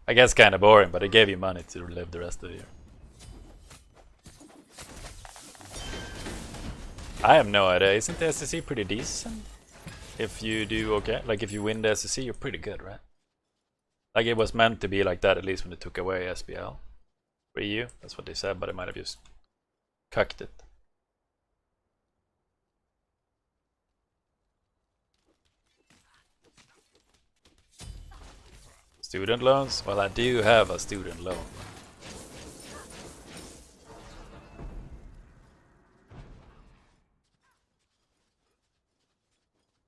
I guess kind of boring, but it gave you money to live the rest of the year. I have no idea. Isn't the SEC pretty decent? If you do okay, like if you win the SEC, you're pretty good, right? Like it was meant to be like that, at least when they took away SBL for EU. That's what they said, but it might have just cucked it. Student loans? Well, I do have a student loan.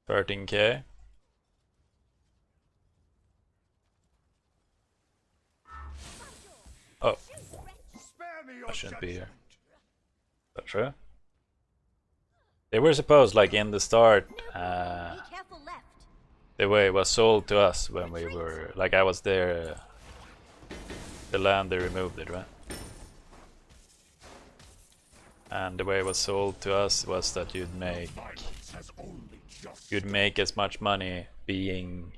$13K. Oh, I shouldn't be here. Is that true? They were supposed, like in the start, the way it was sold to us when we were, like I was there, the land they removed it, right? And the way it was sold to us was that you'd make as much money being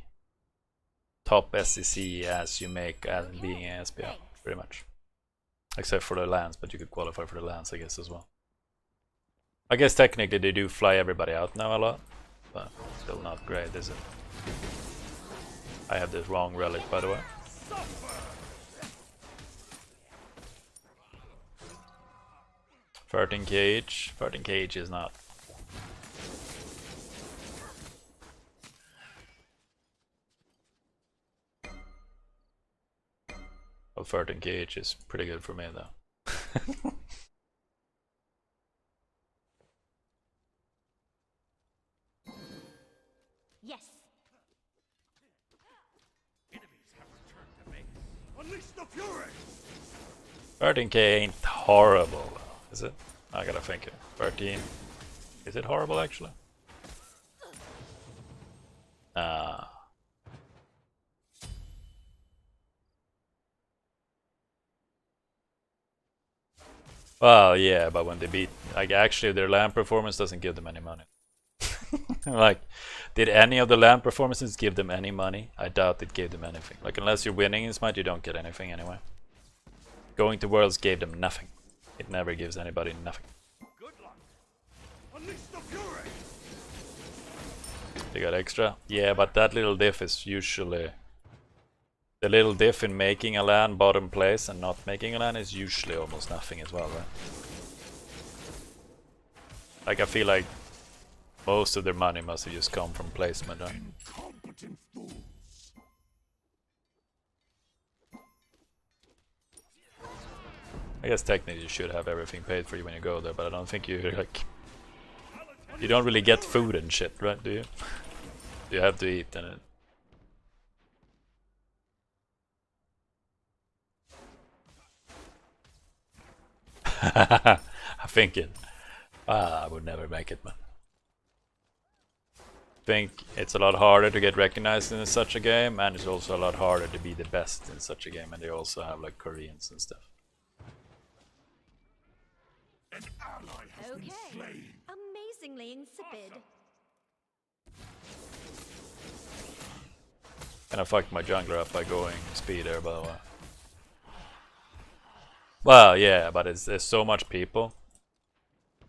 top SEC as you make as being an SPL, pretty much. Except for the lands, but you could qualify for the lands, I guess, as well. I guess technically they do fly everybody out now a lot, but still not great, is it? I have this wrong relic, by the way. $13K each. $13K each is not. Well, 13K each is pretty good for me, though. Yes. 13K ain't horrible, is it? I gotta think it. 13. Is it horrible, actually? Well, yeah, but when they beat, like, actually their land performance doesn't give them any money. Like, did any of the land performances give them any money? I doubt it gave them anything. Like, unless you're winning in Smite, you don't get anything anyway. Going to Worlds gave them nothing. It never gives anybody nothing. Good luck. Unleash the fury. They got extra? Yeah, but that little diff is usually... The little diff in making a land bottom place and not making a land is usually almost nothing as well, right? Like, I feel like most of their money must have just come from placement, right? Incompetent fools. I guess technically you should have everything paid for you when you go there, but I don't think you, like... You don't really get food and shit, right? Do you? You have to eat and it... I think it. I would never make it, man. I think it's a lot harder to get recognized in such a game, and it's also a lot harder to be the best in such a game, and they also have like Koreans and stuff. An ally has been slain. Amazingly insipid. And I fucked my jungler up by going speed there, by the way. Well, yeah, but there's so much people,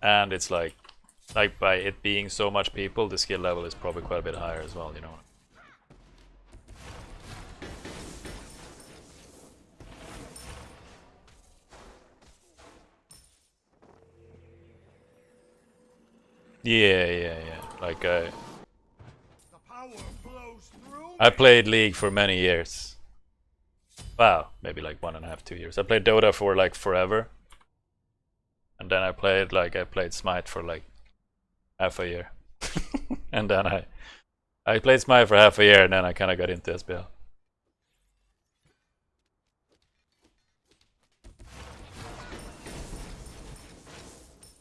and it's like by it being so much people, the skill level is probably quite a bit higher as well, you know. Yeah. Like The power flows through. I played League for many years. Wow, maybe like 1.5, 2 years. I played Dota for like forever, and then I played Smite for like half a year, and then I played Smite for half a year, and then I kind of got into SBL.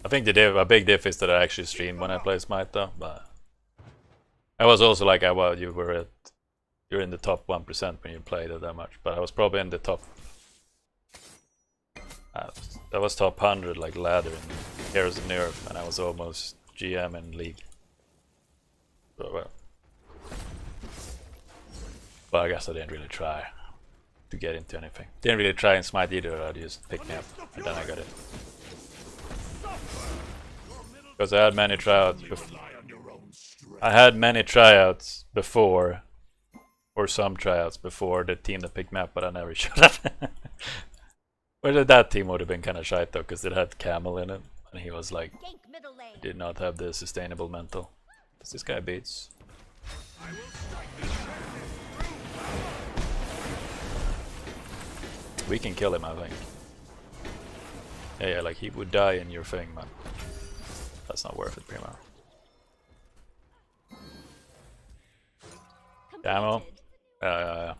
I think a big diff is that I actually streamed when I played Smite, though. But I was also like, you're in the top 1% when you played it that much, but I was probably in the top. That was top 100, like ladder in Heroes of Nerf, and I was almost GM in League. So, well, I guess I didn't really try. to get into anything. Didn't really try and smite either, I just picked me up and then I got it. Because I had many tryouts before. I had many tryouts before, or some tryouts before the team that picked me up, but I never showed up. Well, that team would have been kind of shite though, because it had Camel in it, and he was like, did not have the sustainable mental. Does this guy beats? We can kill him, I think. Yeah, like he would die in your thing, man. That's not worth it, Primo. Camo.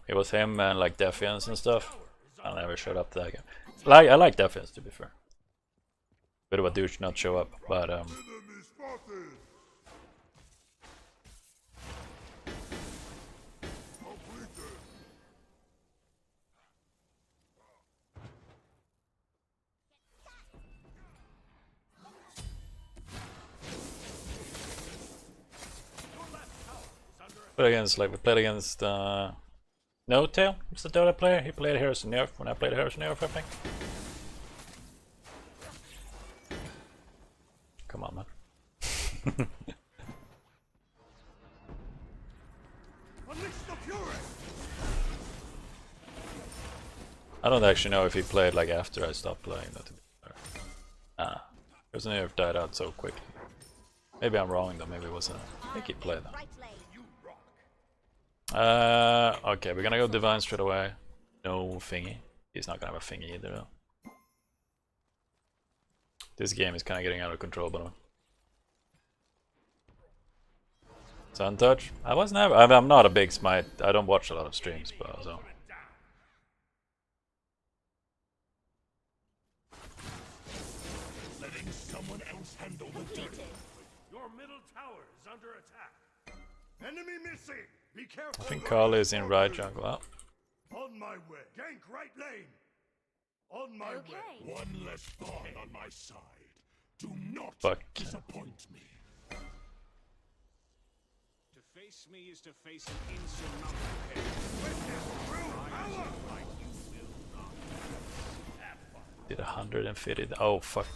It was him and like Defiance and stuff. I never showed up to that game. I like Defiance, to be fair. Bit of a douche not show up, but we played against No Tail, what's the Dota player? He played Heroes of Nerf when I played Heroes of Nerf, I think. Come on, man. I don't actually know if he played like after I stopped playing. Heroes of Nerf died out so quickly. Maybe I'm wrong though, maybe it wasn't. I think he played them. Okay, we're gonna go Divine straight away. No thingy. He's not gonna have a thingy either though. This game is kinda getting out of control, but Sun Touch? I was never. I'm not a big smite. I don't watch a lot of streams, but so. Letting someone else handle the dirt. Your middle tower is under attack. Enemy missing. Be careful. I think Carl is in right jungle. Oh. On my way. Gank right lane. On my way. One less thorn on my side. Do not disappoint me. To face me is to face an insurmountable peril. Did 150. Oh fuck.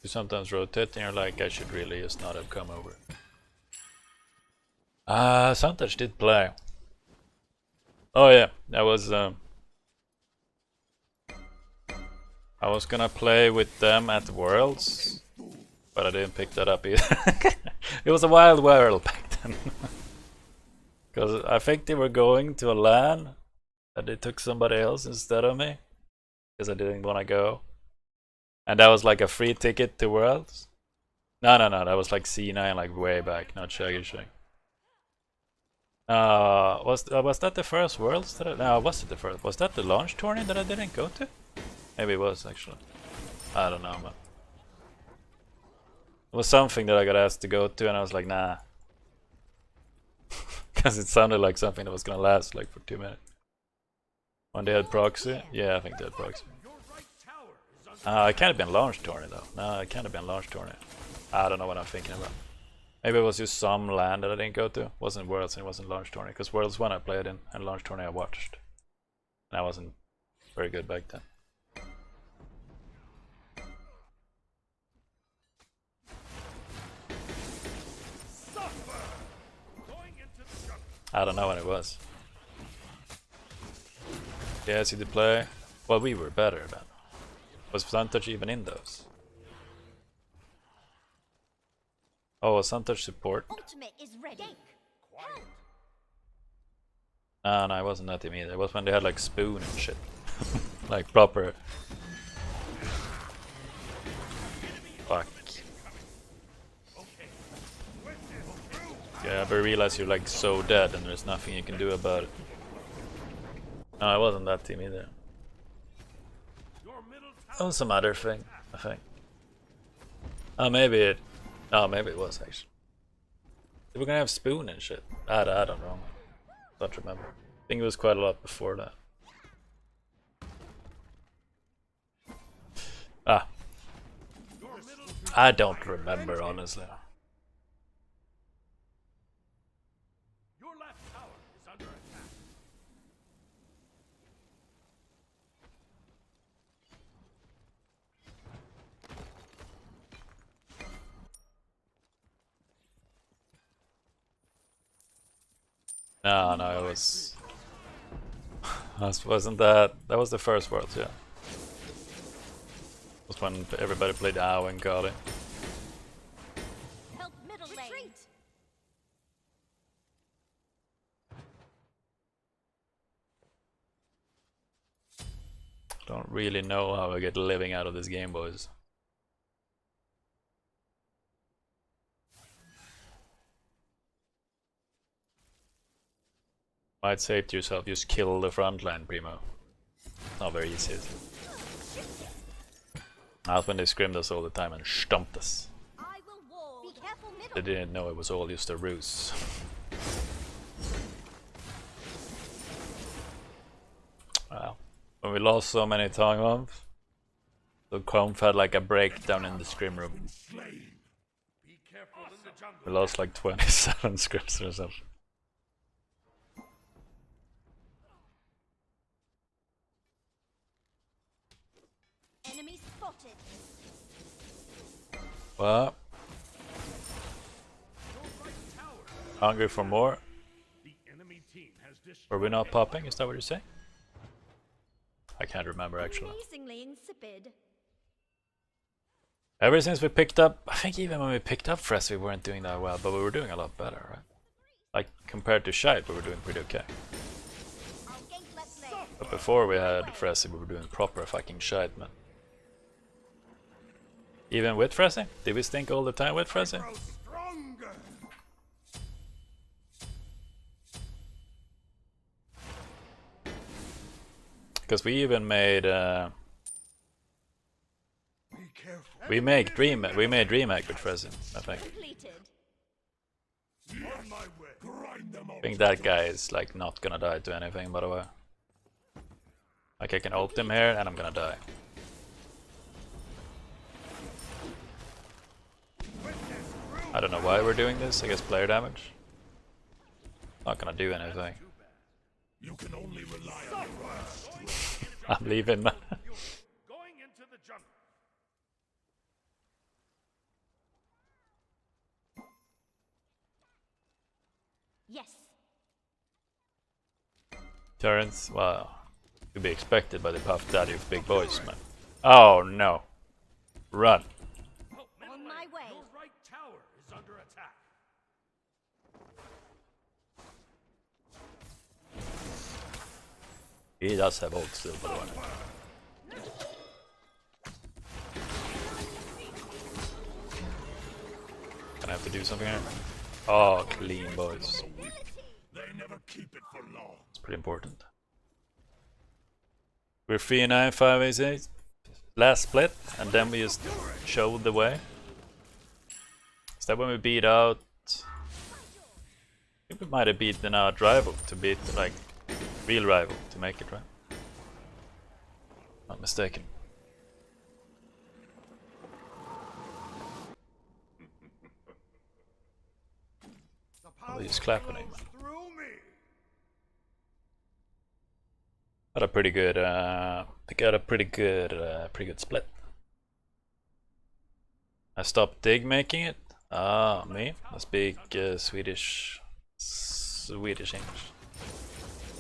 You sometimes rotate and you're like, I should really just not have come over. Suntouch did play. Oh yeah, that was I was gonna play with them at Worlds, but I didn't pick that up either. It was a wild world back then. Because I think they were going to a LAN and they took somebody else instead of me. Because I didn't want to go. And that was like a free ticket to Worlds. No, that was like C9, like way back, not Shaggy Shag. Was that the first Worlds that no, was it the first? Was that the launch tourney that I didn't go to? Maybe it was actually. I don't know, man. It was something that I got asked to go to and I was like, nah. Because it sounded like something that was gonna last like for 2 minutes. When they had proxy? Yeah, I think they had proxy. It can't have been launch tourney though. No, it can't have been launch tourney. I don't know what I'm thinking about. Maybe it was just some land that I didn't go to. It wasn't Worlds and it wasn't launch tourney. Because Worlds 1 I played in and launch tourney I watched. And I wasn't very good back then. I don't know when it was. Yes, he did play. Well, we were better then. Was Suntouch even in those? Oh, was Suntouch support? Ultimate is ready. No, it wasn't that team either. It was when they had like Spoon and shit. Like proper. Fuck. Yeah, but realize you're like so dead and there's nothing you can do about it. No, it wasn't that team either. That was some other thing, I think. Oh, maybe it. Oh, maybe it was actually. They were gonna have Spoon and shit. I don't know. Don't remember. I think it was quite a lot before that. I don't remember, honestly. Your left tower is under attack. No, it was... Wasn't that... That was the first world, yeah. It was when everybody played AoE and got it. Help middle lane. Retreat. Don't really know how I get a living out of this game, boys. Might say to yourself, just kill the front line, Primo. It's not very easy. That's when they scrimmed us all the time and stomped us. I will wall. Be careful middle. They didn't know it was all just a ruse. Wow. When we lost so many times, the Comp had like a breakdown in the scrim room. Be careful in the jungle. We lost like 27 scrims or something. Enemy spotted. Well, Your right tower. hungry for more? The enemy team has destroyed. Were we not popping? Is that what you're saying? I can't remember actually. Amazingly insipid. Ever since we picked up, I think even when we picked up Fresh we weren't doing that well, but we were doing a lot better, right? Like compared to Shite we were doing pretty okay. I'll gank left lane. But before we had Fresh we were doing proper fucking Shite, man. Even with Fresh? Did we stink all the time with Fresh? Grow stronger. Because we even made Be careful. we made Dreamhack with Fresh, I think. Completed. On my way. Grind them all. I think that guy is like not gonna die to anything, by the way. Like I can ult him here and I'm gonna die. I don't know why we're doing this, I guess player damage. Not gonna do anything. You can only rely on your strength. I'm leaving, man. Going into the jungle. Yes. Turrets, well, to be expected by the Puff Daddy of big boys, man. Oh no. Run. Oh, middle On my lane. way. Your right tower is under attack. He does have ult still, by the way. Gonna have to do something here. Oh, clean, boys. They never keep it for long. It's pretty important. We're 3-9, 5-8, last split, and then we just showed the way. Is that when we beat out... I think we might have beaten out Rival to beat, like, real Rival to make it, right? Not mistaken. Oh, he's clapping him. Through me. Got a pretty good, they got a pretty good split. I stopped dig making it. Ah, me. I speak Swedish English.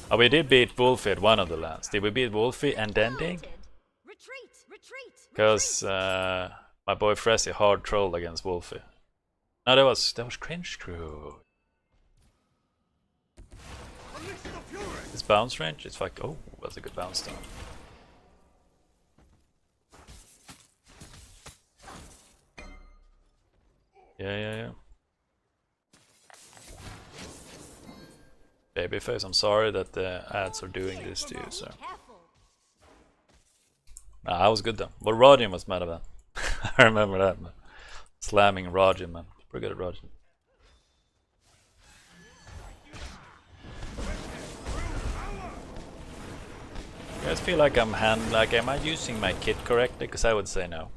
Oh, we did beat Wolfie at one of the lands. Did we beat Wolfie and then dig? Retreat. Retreat. Because my boy Fressy hard trolled against Wolfie. No, that was Cringe Crew. Unleash the fury. This bounce range, it's like, oh, that's a good bounce down. Yeah. Babyface, I'm sorry that the ads are doing this to you, so. Careful. Nah, I was good though. But Rajin was mad about that. I remember that, man. Slamming Rajin, man. Pretty good at Rajin. You guys feel like am I using my kit correctly? Because I would say no.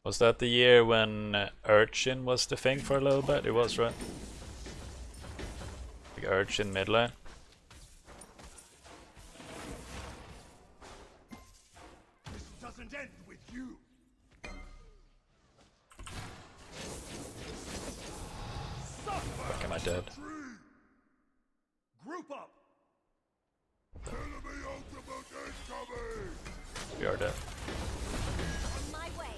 Was that the year when Urchin was the thing for a little bit? It was, right? Like Urchin mid lane. This doesn't end with you. Fuck, am I dead? Group up. Enemy ultimate incoming. We are dead. On my way.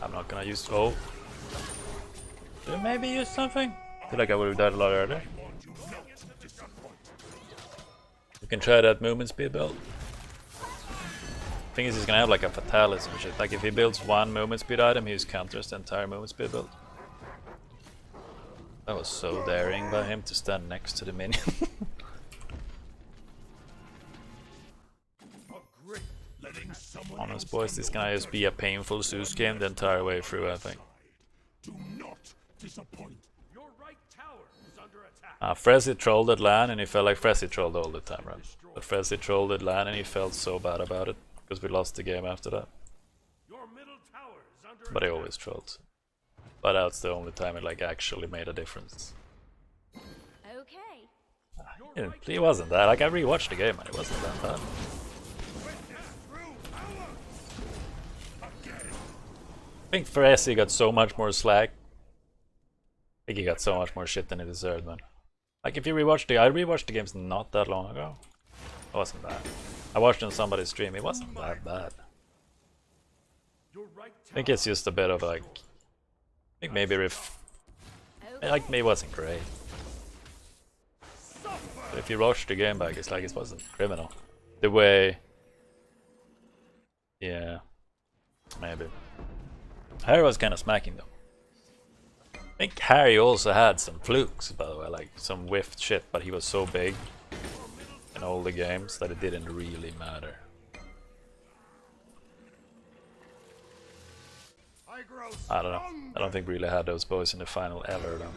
I'm not gonna use. Oh. Did I maybe use something? I feel like I would have died a lot earlier. You can try that movement speed build. Thing is, he's gonna have like a fatalis and shit. Like if he builds one movement speed item, he counters the entire movement speed build. That was so daring by him to stand next to the minion. Honest boys, this gonna just be a painful Zeus game the entire way through, I think. Do not disappoint. Your right tower is under attack. Frezzy trolled at LAN and he felt like Frezzy trolled all the time, right? But Frezzy trolled at LAN and he felt so bad about it because we lost the game after that. Your middle tower is under But he attack. always trolled. But that's the only time it like actually made a difference. Okay. He wasn't that. Like I rewatched the game and it wasn't that bad. I think Frezzy got so much more slack. I think he got so much more shit than he deserved, man. Like if you rewatch I rewatched the games not that long ago. It wasn't bad. I watched on somebody's stream, it wasn't that bad. Your right I think it's just a bit of like I think maybe like maybe it wasn't great. But if you watch the game back, it's like it wasn't criminal. The way yeah. Maybe. Harry was kinda smacking though. I think Harry also had some flukes, by the way, like some whiffed shit, but he was so big in all the games that it didn't really matter. I don't know. I don't think we really had those boys in the final ever, though,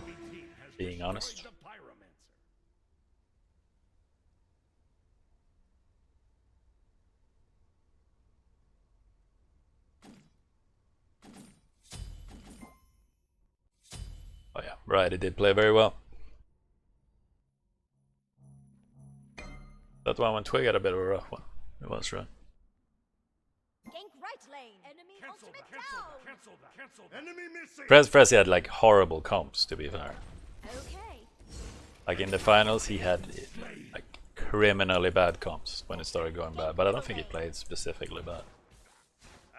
being honest. the pyromancer. Oh yeah, right, he did play very well. That one when Twig had a bit of a rough one. It was right. Gank right lane. Enemy Cancel ultimate that. down. Cancel that. Cancel that. Enemy missing. Frezzy had like horrible comps, to be fair. Okay. Like in the finals, he had like criminally bad comps when it started going bad, but I don't think he played specifically bad.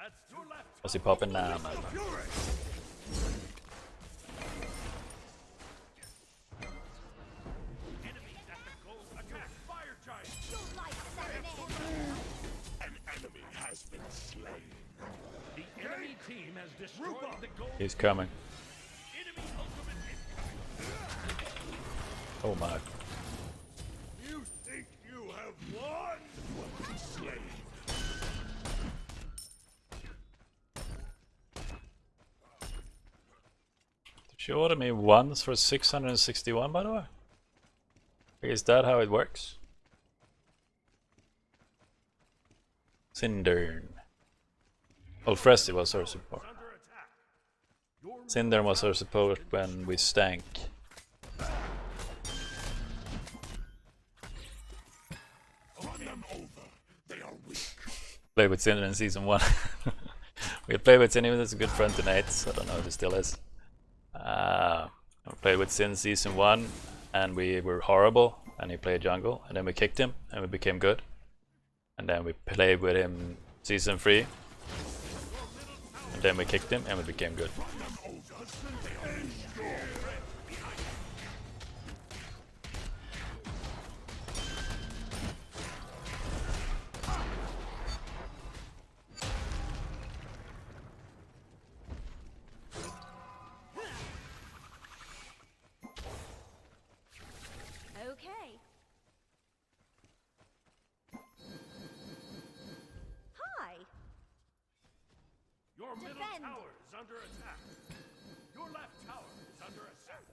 That's your left. Was he popping? Nah, man. Enemy at the goal. Attack. Fire giant. Your life serenade. An enemy has been slain. The enemy team has destroyed the goal. He's coming. Enemy ultimate incoming. Oh my. You think you have won? You have been slain. Did she order me once for 661, by the way? Is that how it works? Cindern. Oh, Frezzy was her support. Under attack. Your Cinder was her support when we stank. Run them over. They are weak. Played with Cinder in season 1. We had played with Cinder, he was a good friend to Nate, so I don't know if he still is. We played with Sin season 1 and we were horrible and he played jungle and then we kicked him and we became good. And then we played with him season 3 and then we kicked him and we became good. Okay. Hi. Your middle Defend. tower is under attack. Your left tower is under attack.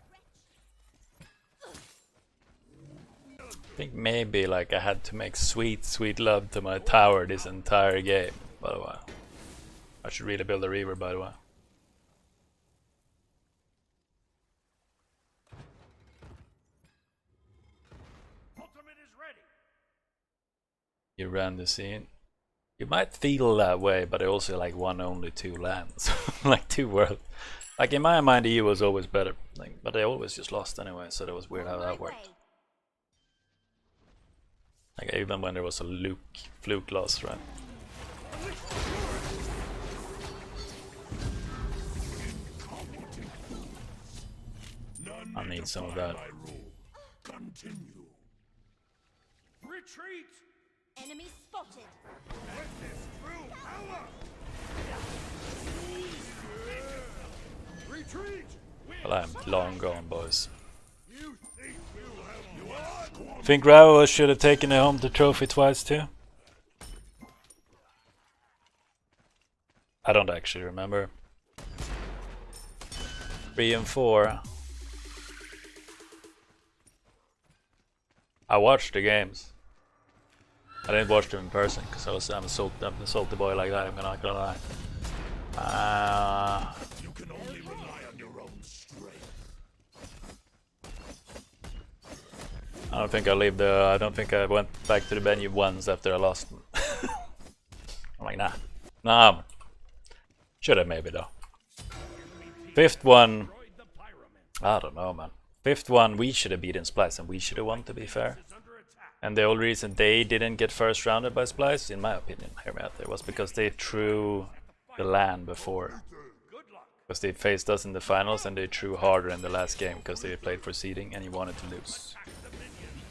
I think maybe like I had to make sweet love to my tower this entire game, by the way. I should really build a reaver, by the way. Ultimate is ready. You ran the scene. You might feel that way, but I also like won only 2 lands, like 2 worlds. Like in my mind, EU was always better, like, but they always just lost anyway. So that was weird how that worked. Like even when there was a fluke loss, right? I need some of that. Continue. Retreat. Enemy spotted. Witness true power. Retreat. Well, I'm long gone, boys. You think you have what? Think Rao should have taken it home the trophy twice too? I don't actually remember. 3 and 4. I watched the games. I didn't watch them in person because I'm a salty boy like that. I'm not gonna lie. You can only rely on your own strength. I don't think I leave the. I don't think I went back to the venue once after I lost. I'm like, nah. Should have maybe though. 5th one. I don't know, man. 5th one, we should have beaten Splice and we should have won, to be fair. And the only reason they didn't get first rounded by Splice, in my opinion, hear me out there, was because they threw the land before. Because they faced us in the finals and they threw harder in the last game because they played for seeding and he wanted to lose.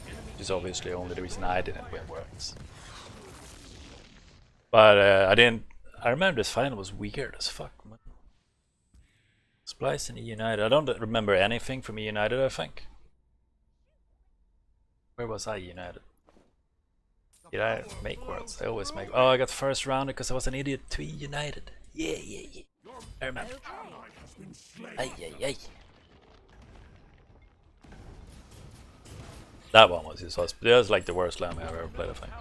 Which is obviously only the reason I didn't win Worlds. But I remember this final was weird as fuck, man. Splice and E United. I don't remember anything from E United, I think. Where was I United? Did I make Worlds? I always make. Oh, I got first round because I was an idiot to E United. Yeah. I remember. Ay. That one was just us. That was like the worst LAN I've ever played, I think.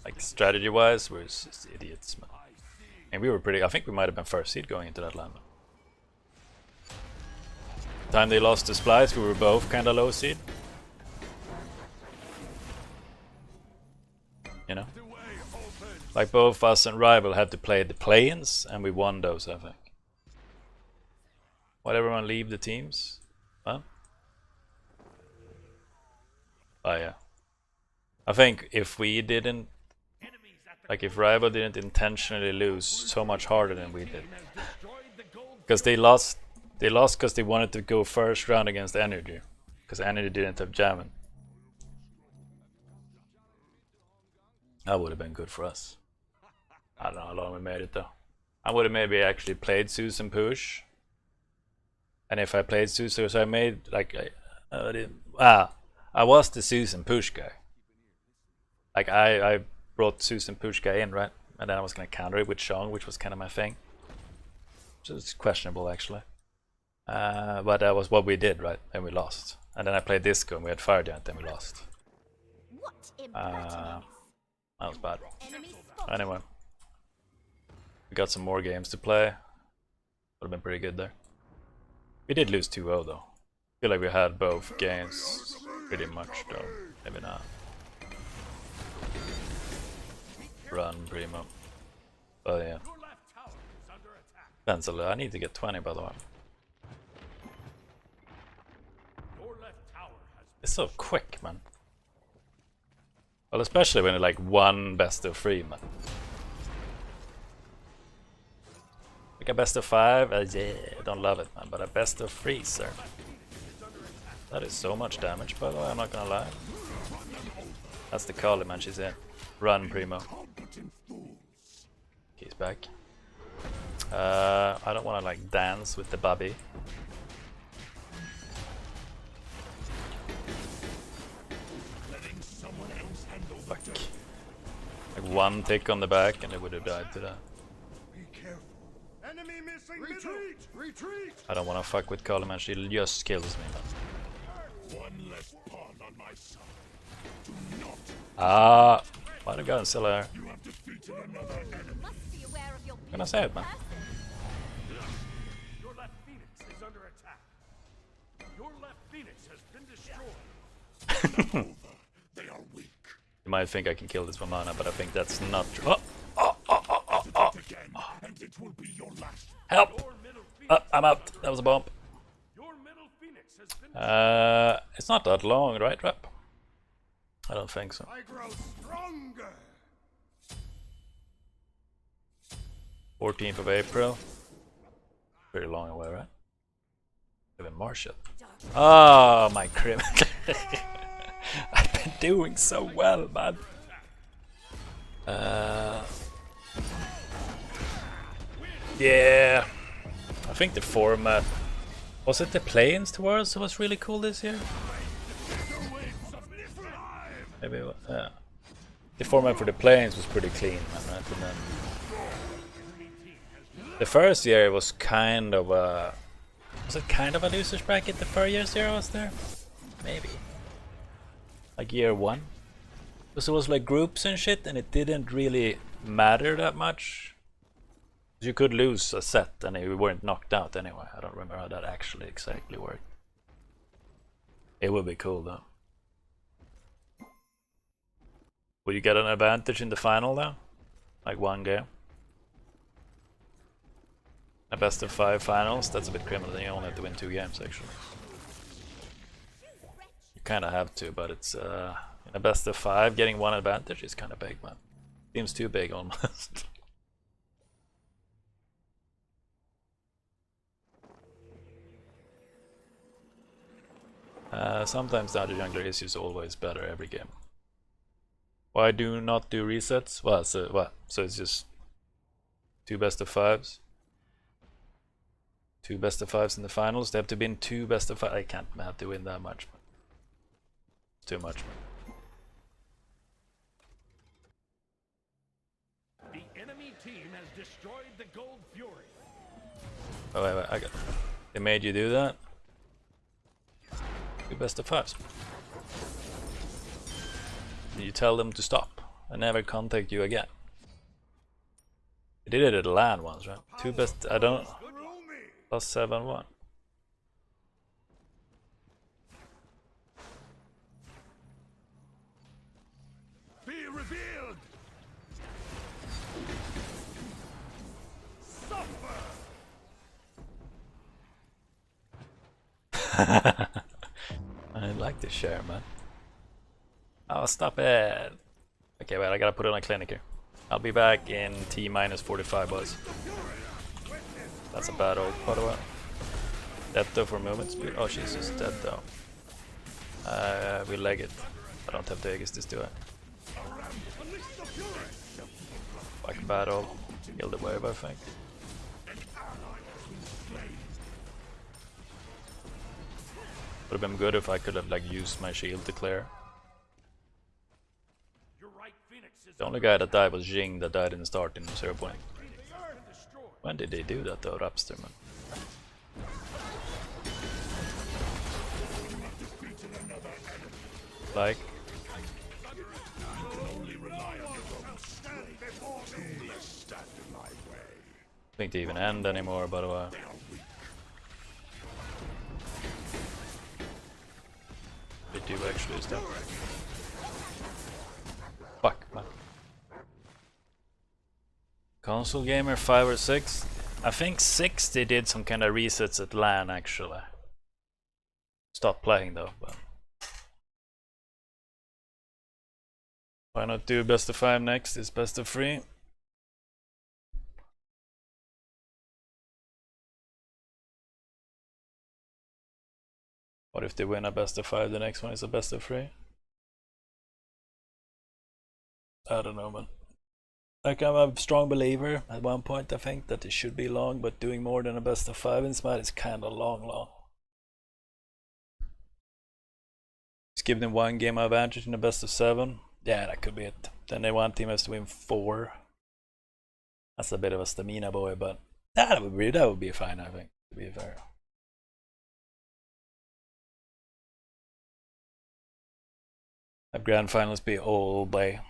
Like strategy wise, we're just idiots, man. And we were pretty. I think we might have been first seed going into that LAN. The time they lost to Splice, we were both kind of low seed. You know, like both us and Rival had to play the play-ins, and we won those, I think. Why everyone leave the teams? Huh? Oh yeah. I think if we didn't, like if Rival didn't intentionally lose so much harder than we did, because they lost because they wanted to go first round against Energy, because Energy didn't have jamming. That would have been good for us. I don't know how long we made it though. I would have maybe actually played Zeus and push. And if I played Zeus, so I made like I was the Zeus and push guy. Like I brought Zeus and push guy in, right? And then I was gonna counter it with Shang, which was kind of my thing. So it's questionable actually. But that was what we did, right? And we lost. And then I played Disco and we had Fire Giant and we lost. That was bad. Anyway, we got some more games to play. Would have been pretty good there. We did lose 2-0 though. I feel like we had both games pretty much though. Maybe not. Run Primo. But yeah. Pencil. I need to get 20 by the way. It's so quick, man. Well, especially when it's like one best of 3, man. Like a best of 5, yeah, I don't love it, man. But a best of 3, sir. That is so much damage, by the way, I'm not gonna lie. That's the Kali, man, she's in. Run, Primo. He's back. I don't wanna like dance with the Bubby. Fuck. Like one tick on the back and they would have died to that. Be careful. Enemy missing. Retreat. I don't want to fuck with Kali, man. She just kills me, man. One less pawn on my side. Do not. Might have gotten still there. You have defeated another enemy. Must be aware of your Can I say it, man? person. phoenix has been destroyed. They are weak. You might think I can kill this for mana, but I think that's not true. Again, and it will be your last. Help! I'm out. That was a bomb. Your middle phoenix has been It's not that long, right, Rap? I don't think so. I grow stronger. 14th of April. Pretty long away, right? Even more shit. Oh, my crim. I've been doing so well, man. Yeah. I think the format... Was it the Plains Tours was really cool this year? Maybe it was, yeah. The format for the Plains was pretty clean, man, right? And then the first year was kind of a... Was it kind of a loser's bracket the first year I was there? Maybe. Like year one. Because it was like groups and shit and it didn't really matter that much. You could lose a set and you weren't knocked out anyway. I don't remember how that actually exactly worked. It would be cool though. Will you get an advantage in the final though? Like one game? A best of 5 finals? That's a bit criminal, then you only have to win 2 games actually. You kinda have to, but it's in a best of 5 getting 1 advantage is kinda big, man. Seems too big almost. Sometimes the other jungler is just always better every game. Why do not do resets? Well, so what? So it's just 2 best of 5s. 2 best of 5s in the finals. They have to win 2 best of 5. I can't have to win that much. It's too much. The enemy team has destroyed the Gold Fury. Oh wait, I got. They made you do that. 2 best of 5s. You tell them to stop and never contact you again. They did it at LAN once, right? 2 best. I don't. Plus 7-1. Be revealed. Suffer. I like this share, man. Oh, stop it. Okay, wait, I gotta put it on a clinic here. I'll be back in T minus 45, boys. That's a bad ult, by the way. Dead though for movement speed. Oh, she's just dead though. We leg it. I don't have to Aegis this, do I? Like bad ult. Kill the wave, I think. Would have been good if I could have like used my shield to clear. The only guy that died was Jing that died in the start in 0 point. When did they do that though, Rapster, man? Like? I think they even end anymore, by the way. They do actually stop. Fuck, man. Console gamer 5 or 6? I think 6 they did some kind of resets at LAN actually. Stopped playing though, but why not do best of 5 next? It's best of 3. What if they win a best of 5, the next one is a best of 3? I don't know, man. Like, I'm a strong believer at one point, I think, that it should be long, but doing more than a best of 5 in Smite is kinda long. Just give them 1 game advantage in the best of 7. Yeah, that could be it. Then they one team has to win 4. That's a bit of a stamina boy, but that would be fine, I think, to be fair. Have grand finals be all day.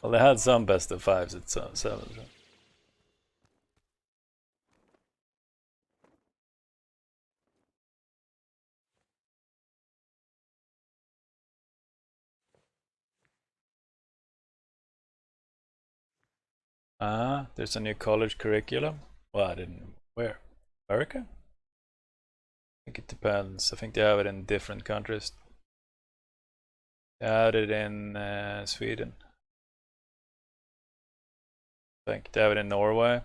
Well, they had some best of fives at sevens, right? Ah, there's a new college curriculum. Well, I didn't. Where? America? I think it depends. I think they have it in different countries. They had it in Sweden. I think they have it in Norway.